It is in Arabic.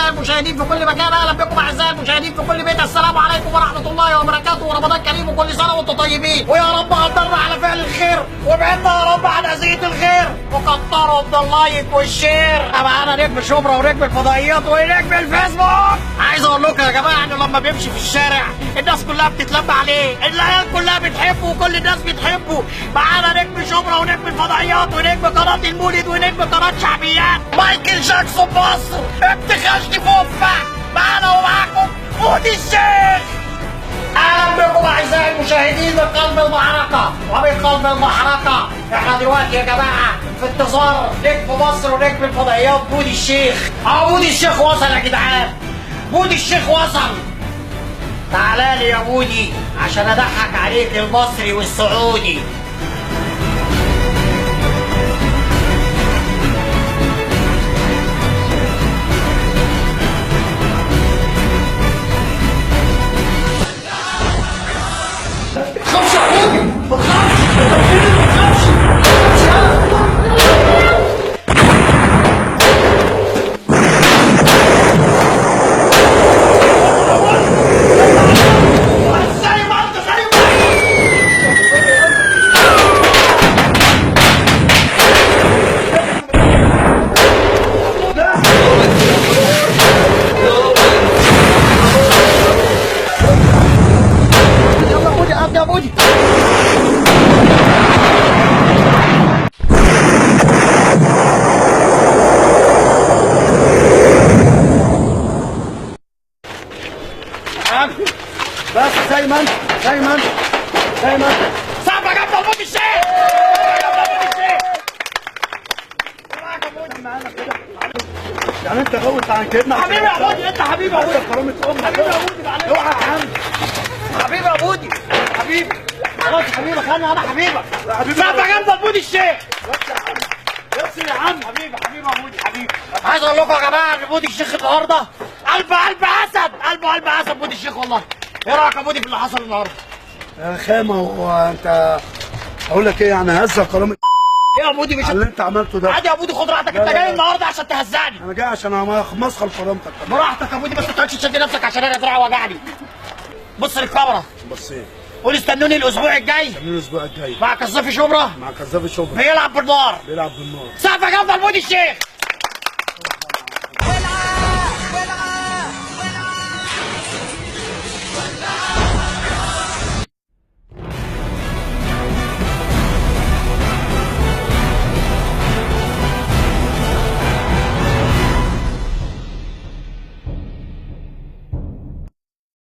اعزائي المشاهدين في كل مكان، اهلا بكم اعزائي المشاهدين في كل بيت. السلام عليكم ورحمه الله وبركاته، ورمضان كريم وكل سنه وانتم طيبين، ويا رب قدرنا على فعل الخير وابعدنا يا رب عن اذيه الخير، وكتروا من اللايك والشير. معانا نجم شبرا ونجم الفضائيات ونجم الفيسبوك. عايز اقول لكم يا جماعه انه لما بيمشي في الشارع الناس كلها بتتلم عليه، العيال كلها بتحبه وكل الناس بتحبه. معانا نجم شبرا ونجم الفضائيات ونجم قناه المولد ونجم قناه شعبيات مايكل جاكسون مصر، ابتخاشني فوفا. معانا ومعاكم مودي الشيخ. اهلا بكم اعزائي المشاهدين من قلب المعركه ومن قلب المحرقه. احنا دلوقتي يا جماعه في انتظار نجم مصر ونجم الفضائيات مودي الشيخ. مودي الشيخ وصل يا جدعان، مودي الشيخ وصل. تعالى لي يا مودي عشان اضحك عليك المصري والسعودي. يا مودي بس زي ما انت صعبة جامدة مودي الشيخ. يعني انت غوت عن كده حبيبي يا مودي، انت حبيبي يا مودي، كرامة امك. حبيبي يا مودي، معلش اوعى يا عم، حبيبي يا مودي، حبيبي خلاص حبيبك، انا حبيبك. حبيبي صعبة جامدة مودي الشيخ. بس يا عم حبيبي يا مودي حبيبي. عايز اقول لكم يا جماعه ان مودي الشيخ النهارده قلب اسد، قلب اسد مودي الشيخ والله. ايه رايك يا مودي في اللي حصل النهارده؟ يا خامة، هو انت اقول لك ايه يعني؟ هزة كرامة ايه يا مودي؟ مش اللي انت عملته ده. عادي يا مودي، خد راحتك، لا انت لا جاي لا. النهارده عشان تهزقني. انا جاي عشان امسخر كرامتك. براحتك يا مودي، بس ما تقعدش تشد نفسك عشان انا دراعي وجعني. بص للكاميرا، بس ايه؟ قول استنوني الاسبوع الجاي من الاسبوع الجاي مع كزافي شبرا مع كذاب الشغل بيلعب بالنار. بيلعب بالنار. سقفه جامده لمودي الشيخ.